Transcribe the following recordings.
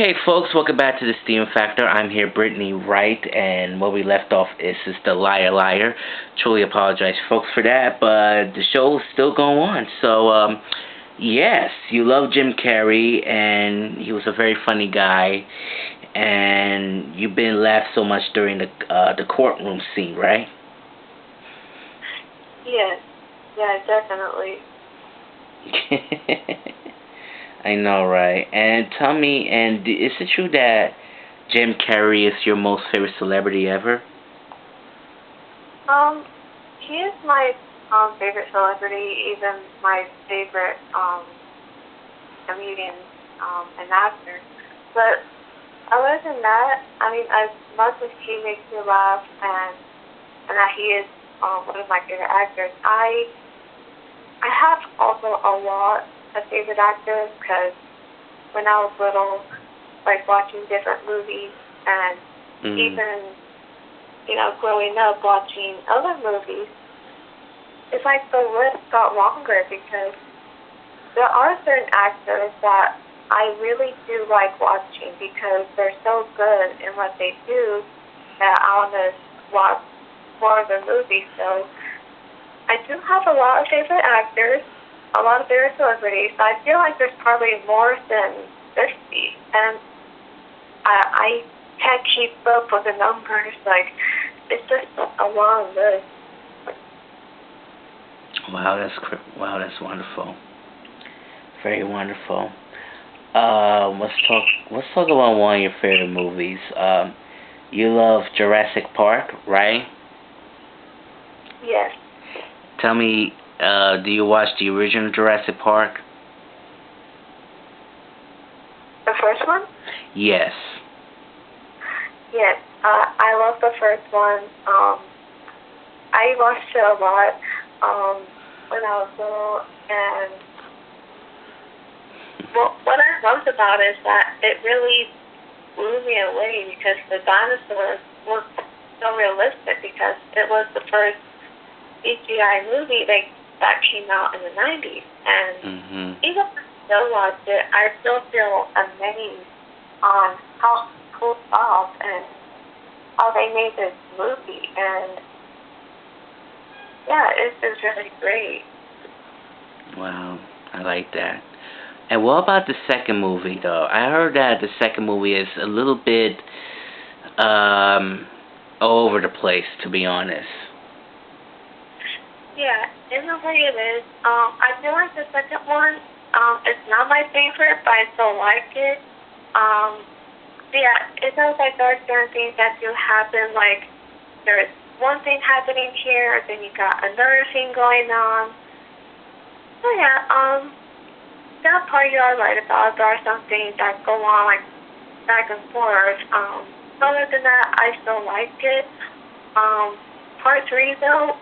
Okay, folks, welcome back to the Steam Factor. I'm here, Brittany, Wright, and where we left off is the Liar Liar. Truly apologize, folks, for that, but the show is still going on. So, yes, you love Jim Carrey, and he was a very funny guy, and you've been laughed so much during the courtroom scene, right? Yes, yeah, definitely. I know, right? And tell me, is it true that Jim Carrey is your most favorite celebrity ever? Um, he is my favorite celebrity, even my favorite comedian and actor. But other than that, I mean, as much as he makes me laugh and that he is one of my favorite actors, I have also a lot of favorite actors because when I was little, like watching different movies and even, growing up watching other movies, it's like the list got longer because there are certain actors that I really do like watching because they're so good in what they do that I want to watch more of their movies. So I do have a lot of favorite actors, a lot of favorite celebrities. So I feel like there's probably more than 50, and I can't keep up with the numbers. Like, it's just a long list. Wow, that's wonderful. Very wonderful. Let's talk about one of your favorite movies. You love Jurassic Park, right? Yes. Tell me, do you watch the original Jurassic Park? The first one? Yes. Yes. I love the first one. I watched it a lot when I was little, and what I loved about it is that it really blew me away because the dinosaurs looked so realistic because it was the first CGI movie that came out in the 90s. And even if I still watch it, I still feel amazed on how cool off and how they made this movie. And yeah, it's really great. Wow, I like that. And what about the second movie, though? I heard that the second movie is a little bit all over the place, to be honest. Yeah, in a way it is. I feel like the second one, it's not my favorite, but I still like it. But yeah, it sounds like there are certain things that do happen, like there's one thing happening here, then you got another thing going on. So yeah, that part you are right about. There are some things that go on like back and forth. Other than that, I still like it. Part three though,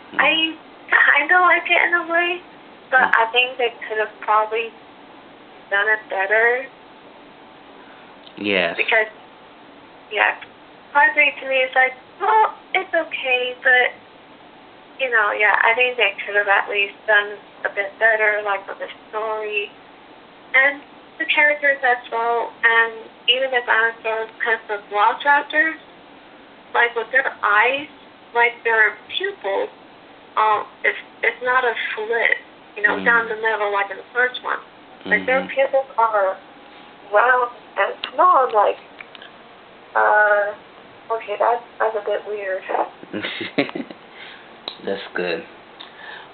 I kind of like it in a way, but I think they could have probably done it better. Yes. Because, yeah, part three to me is like, well, it's okay, but, yeah, I think they could have at least done a bit better, like with the story and the characters as well, and even the dinosaurs, because the velociraptors, like with their eyes, like their pupils, it's not a slit, down the middle like in the first one. Like their pupils are round and small. Like, okay, that's a bit weird. That's good.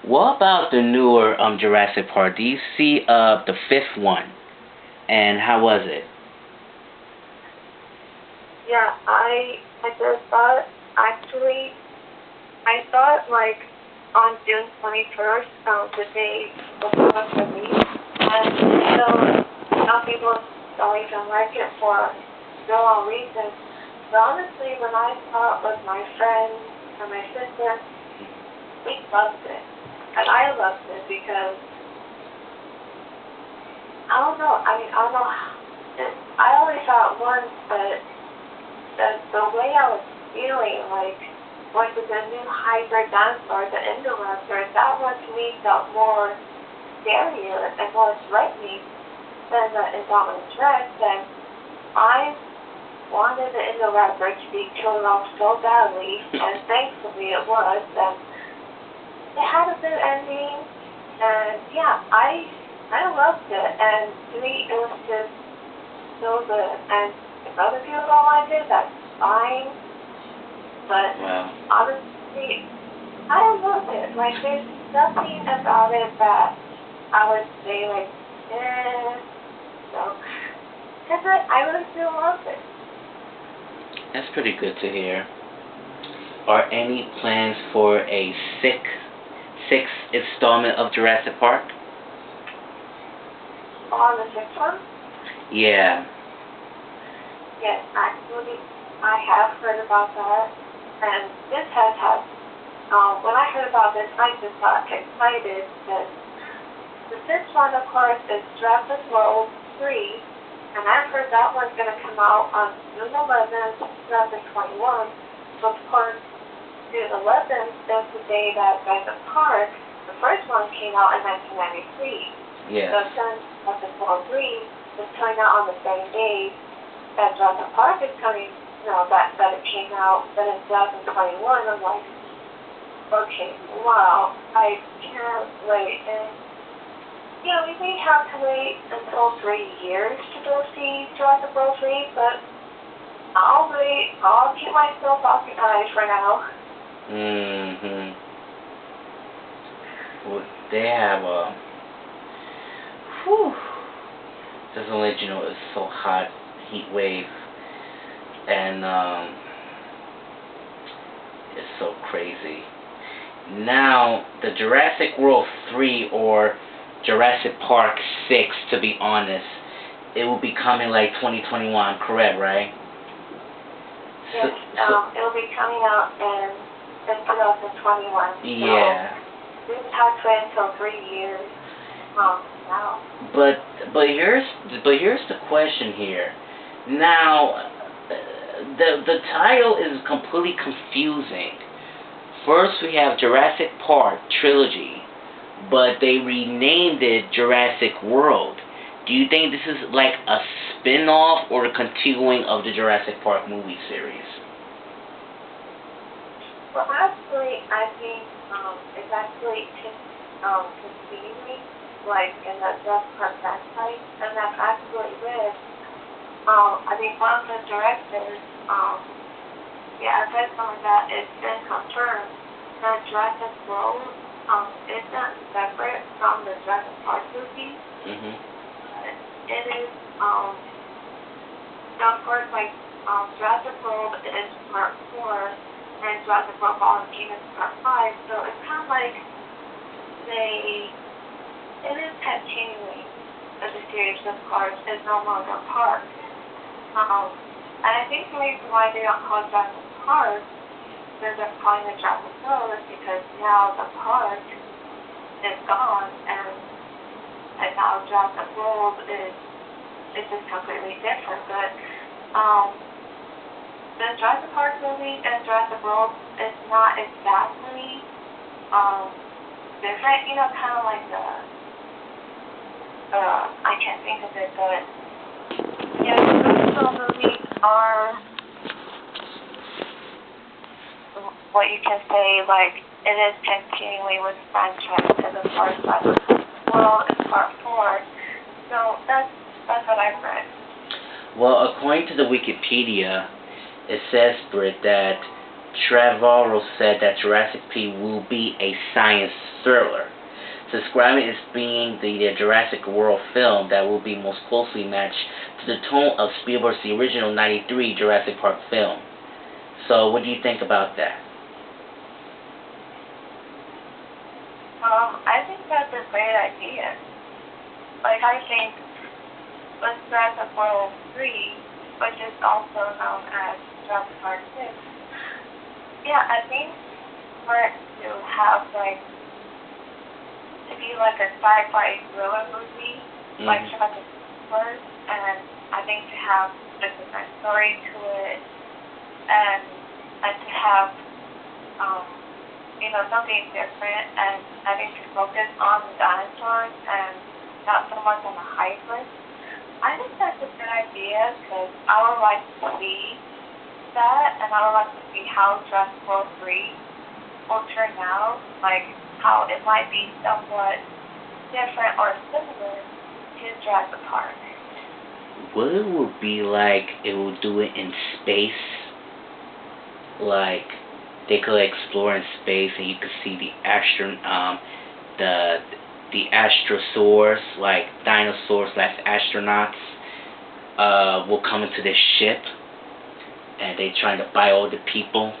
What about the newer Jurassic Park? Do you see the fifth one? And how was it? Yeah, I just thought actually I thought like on June 21st, the day before the release, and some people don't even like it for no wrong reason. But honestly, when I saw it with my friends and my sister, we loved it. And I loved it because, I don't know, I only saw it once, but the way I was feeling, like with the new hybrid dinosaurs, the Indoraptors, that one to me felt more scarier and more threatening than the Indominus Rex, and I wanted the Indoraptor to be killed off so badly, and thankfully it was, and it had a good ending, and yeah, I loved it, and to me it was just so good, and if other people don't like it, that's fine, but Wow. honestly, I loved it. Like, there's nothing about it that I would say, like, so, because I really still love it. That's pretty good to hear. Are any plans for a sixth installment of Jurassic Park? On the sixth one? Yeah. Yes, actually, I have heard about that, and this has had, when I heard about this, I just got excited, because the sixth one, of course, is Jurassic World 3, and I've heard that one's going to come out on June 11th, 2021, so of course, June 11th is the day that Jurassic Park, the first one, came out in 1993. Yeah. So since Jurassic World 3 is coming out on the same day that Jurassic Park is coming, that it came out, then in 2021, I'm like, okay, wow, I can't wait. And, we may have to wait until 3 years to go see Jurassic World 3, but I'll wait. I'll keep myself occupied for now. Well, they have just to let you know, it's so hot, heat wave, and it's so crazy. Now, the Jurassic World 3 or Jurassic Park 6, to be honest, it will be coming like 2021, correct, right? Yes, it'll be coming out in 2021. Yeah. So we have to wait until 3 years now. But here's the question here. Now, the title is completely confusing. First, we have Jurassic Park Trilogy, but they renamed it Jurassic World. Do you think this is like a spin-off or a continuing of the Jurassic Park movie series? Well, actually, I think it's actually continuing, like in the Jurassic Park franchise, and that's actually good. I think one of the directors, I read some of that. It's been confirmed that Jurassic World isn't separate from the Jurassic Park movies. It is, of course, like, Jurassic World is part 4, and Jurassic World Fallen Kingdom is part 5, so it's kind of like it is continuing, but the series, of course, is no longer part. And I think the reason why they don't call it Jurassic Park, they're calling it Jurassic World, is because now the park is gone, and now Jurassic World is just completely different. But the Jurassic Park movie and Jurassic World is not exactly different. Kind of like I can't think of it, but the Jurassic World movies are what you can say, like, it is continuing with the franchise because of course Jurassic World is part 4. So that's what I've read. Well, according to the Wikipedia, it says, Britt, that Trevorrow said that Jurassic P will be a science thriller, describing it as being the Jurassic World film that will be most closely matched to the tone of Spielberg's original '93 Jurassic Park film. So, what do you think about that? I think that's a great idea. Like, I think with Jurassic World 3, which is also known as Jurassic Park 6, I think for it to have, like, to be like a sci-fi thriller movie, like Jurassic Park, and I think to have a different story to it, and to have, something different, and I think to focus on the dinosaurs and not so much on the hybrids. I think that's a good idea because I would like to see that, and I would like to see how Dress World 3 will turn out, like how it might be somewhat different or similar to Jurassic Park. What it would be like, it will do it in space. Like, they could explore in space and you could see the astrosaurs, like dinosaurs slash astronauts, will come into this ship and they trying to buy all the people.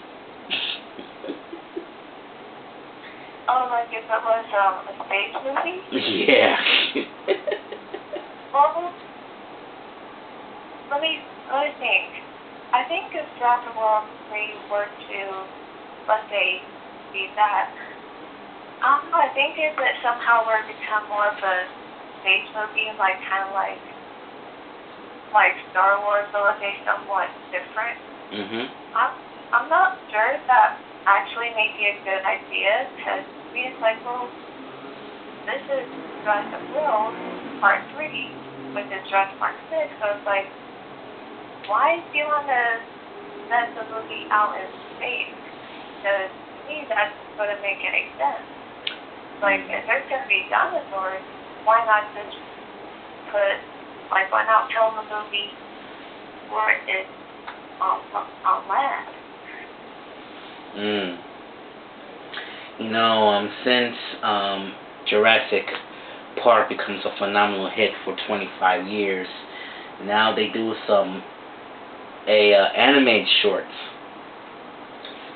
Oh, like if it was a space movie? Yeah. Well, let me think. I think if Jurassic World 3 were to, let's say, be that, I don't know, I think if it somehow were to become more of a space movie, like kind of like Star Wars, but let's say somewhat different. I'm not sure if that actually may be a good idea, because it's like, well, this is Jurassic World Part 3, which is Jurassic Park 6, so it's like, why do you want to set the movie out in space? Because to me, that's going to make any sense. Like, if there's going to be dinosaurs, why not just why not film the movie where it's on land? You know, since Jurassic Park becomes a phenomenal hit for 25 years, now they do some animated shorts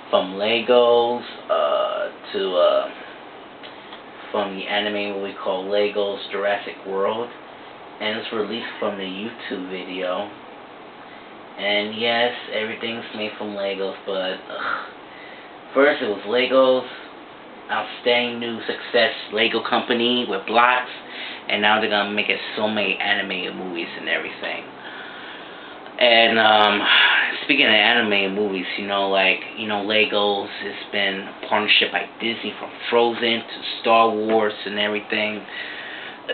from Legos to from the anime we call Legos Jurassic World, and it's released from the YouTube video. And yes, everything's made from Legos, but first it was Legos, outstanding new success Lego company with blocks, and now they're gonna make it so many animated movies and everything. And speaking of animated movies, Legos has been a partnership by Disney from Frozen to Star Wars and everything.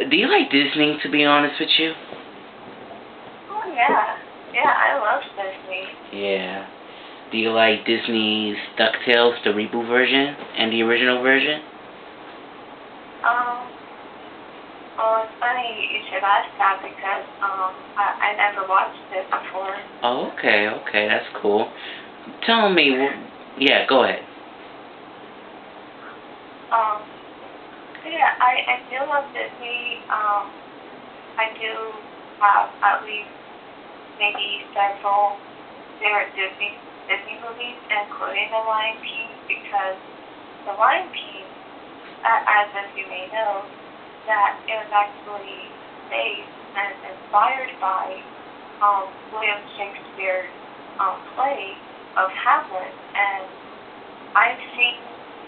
Do you like Disney, to be honest with you? Oh yeah, I love Disney. Yeah. Do you like Disney's DuckTales, the reboot version, and the original version? Well, it's funny you should ask that because I never watched it before. Oh, okay, that's cool. Tell me, yeah, go ahead. Yeah, I do love Disney. I do have at least maybe several favorite Disney movies, including The Lion King, because The Lion King, as you may know, that it was actually based and inspired by William Shakespeare's play of Hamlet, and I've seen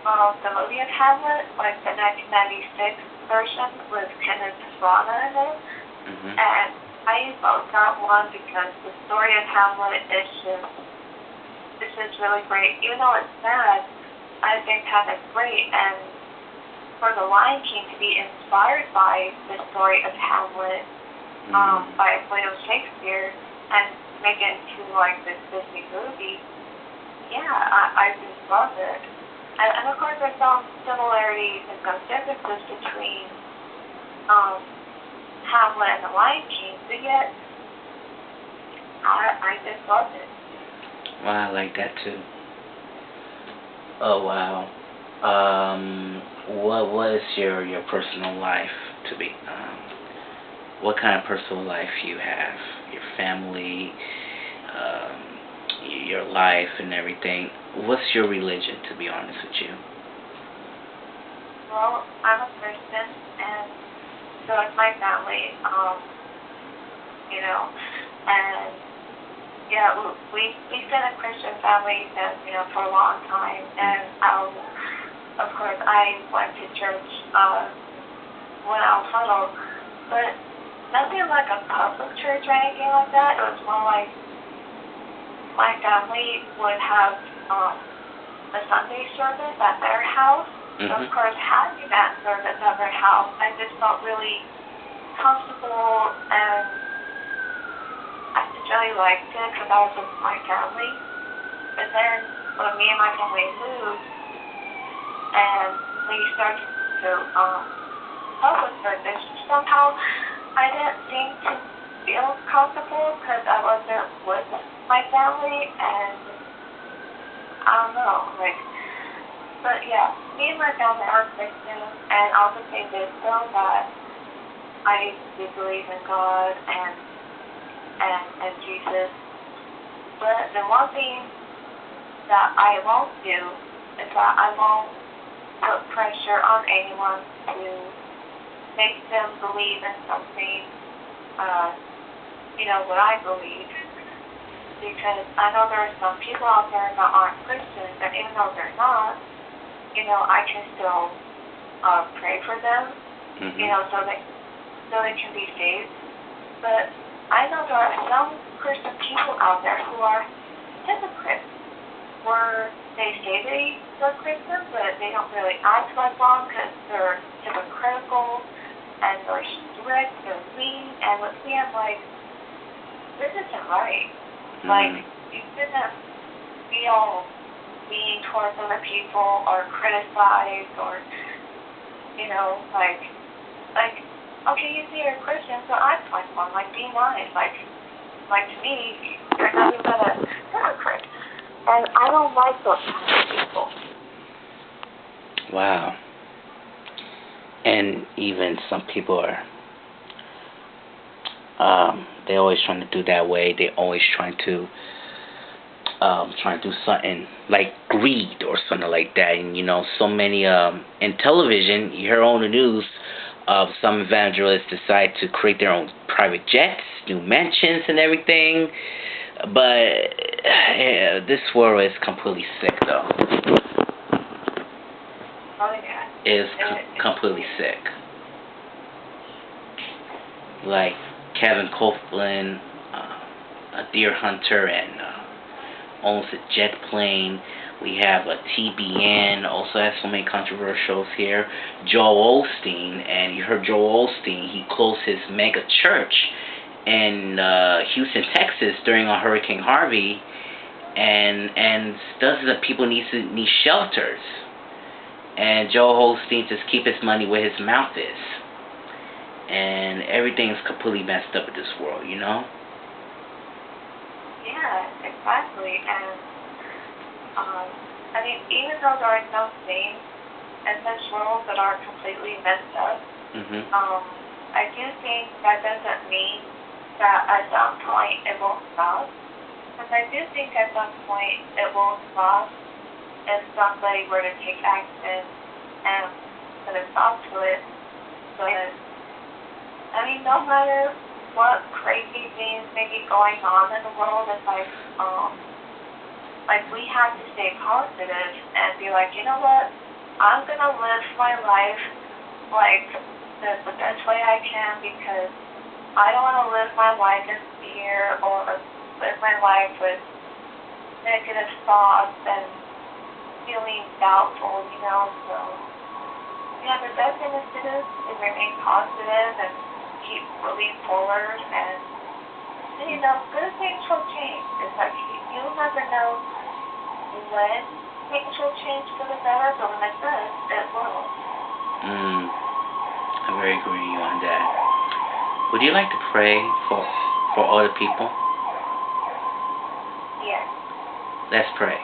the movie of Hamlet, like the 1996 version with Kenneth Branagh in it, and I love that one because the story of Hamlet is just really great. Even though it's sad, I think that it's great, and for The Lion King to be inspired by the story of Hamlet by William Shakespeare and make it into like this Disney movie, yeah, I just love it. And of course there's some similarities and some differences between Hamlet and The Lion King, but yet I just love it. Wow, I like that too. Oh wow. What is your personal life to be? What kind of personal life you have? Your family, your life, and everything. What's your religion, to be honest with you? Well, I'm a Christian, and so is my family. And yeah, we've been a Christian family since for a long time, and of course I went to church when I was little, but nothing like a public church or anything like that. It was more like my family would have a Sunday service at their house. So of course, having that service at their house, I just felt really comfortable and really liked it because I was with my family. But then when me and my family moved, and we started to public service, somehow I didn't seem to feel comfortable because I wasn't with my family, and I don't know, like, but yeah, me and my family are Christians, and I'll just say this though, that I do believe in God and Jesus, but the one thing that I won't do is that I won't put pressure on anyone to make them believe in something, what I believe, because I know there are some people out there that aren't Christians, and even though they're not, I can still pray for them, so they can be saved. But I know there are some Christian people out there who are hypocrites, where they say they're Christian, but they don't really act like one because they're hypocritical and they're strict, they're mean, and with me, I'm like, this isn't right. Like, you shouldn't be all mean towards other people or criticize or, okay, you say you're a Christian, so act like one, like, be nice, like to me, you're nothing but a hypocrite. And I don't like those kinds of people. Wow. And even some people are, they're always trying to do that way. They're always trying to do something like greed or something like that. And so many in television, you hear on the news of some evangelists decide to create their own private jets, new mansions, and everything. But this world is completely sick, though. Oh yeah. It's completely sick. Like Kevin Copeland, a deer hunter, and owns a jet plane. We have a TBN, also has so many controversials here. Joel Osteen, and you heard Joel Osteen, he closed his mega church in Houston, Texas during a Hurricane Harvey, and dozens of people need shelters. And Joel Osteen just keep his money where his mouth is. And everything's completely messed up in this world, Yeah, exactly. And even though there are some things in this world that are completely messed up, I do think that doesn't mean that at some point it won't stop. And I do think at some point it will stop if somebody were to take action and put a stop to it. But no matter what crazy things may be going on in the world, it's like we have to stay positive and be like, you know what, I'm gonna live my life like the best way I can, because I don't want to live my life in fear or live my life with negative thoughts and feeling doubtful, so yeah, the best thing is to do is remain positive and keep moving forward, and good things will change. It's like you'll never know when things will change for the better, but when it does, it will. I very agree with you on that. Would you like to pray for other people? Yes. Let's pray.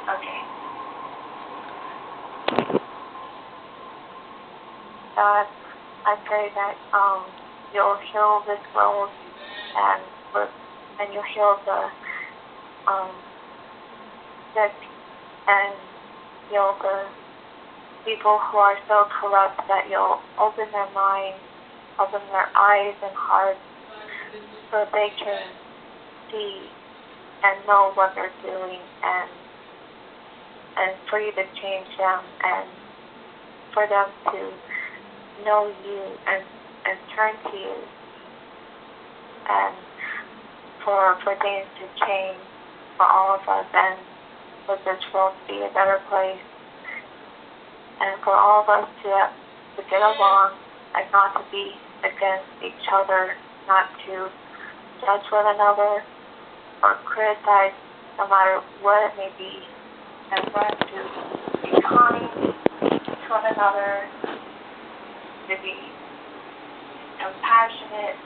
Okay. God, I pray that you'll heal this world and you'll heal the sick and heal the people who are so corrupt, that you'll open their minds, open their eyes and hearts so they can see and know what they're doing, and for you to change them and for them to know you and turn to you, and for things to change for all of us, and for this world to be a better place, and for all of us to get along and not to be against each other, not to judge one another or criticize no matter what it may be, and learn to be kind to one another, to be compassionate,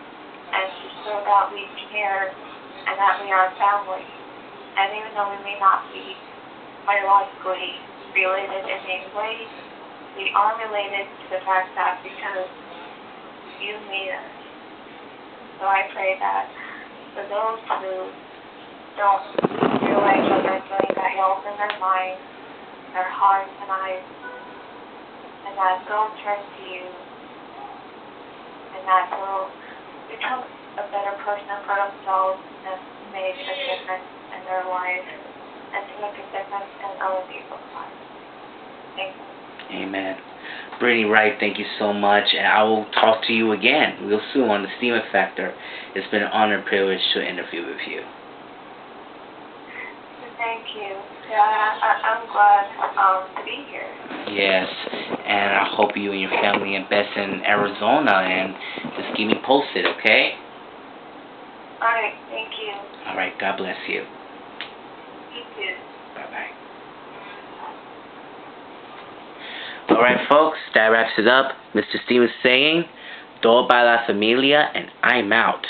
and to show that we care and that we are family. And even though we may not be biologically related in any way, we are related to the fact that because you made us. So I pray that for those who don't realize what they're doing, that you open their minds, their hearts and eyes, and that they'll turn to you, and that they'll become a better person for themselves and make a difference in their life and to make a difference in other people's lives. Thank you. Amen. Brittany Wright, thank you so much, and I will talk to you again real soon on the Steamer Factor. It's been an honor and privilege to interview with you. Thank you. Yeah, I'm glad to be here. Yes, and I hope you and your family are best in Arizona, and just keep me posted, okay? Alright, thank you. Alright, God bless you. You too. Bye-bye. Alright, folks, that wraps it up. Mr. Stevens saying, Todo para la familia, and I'm out.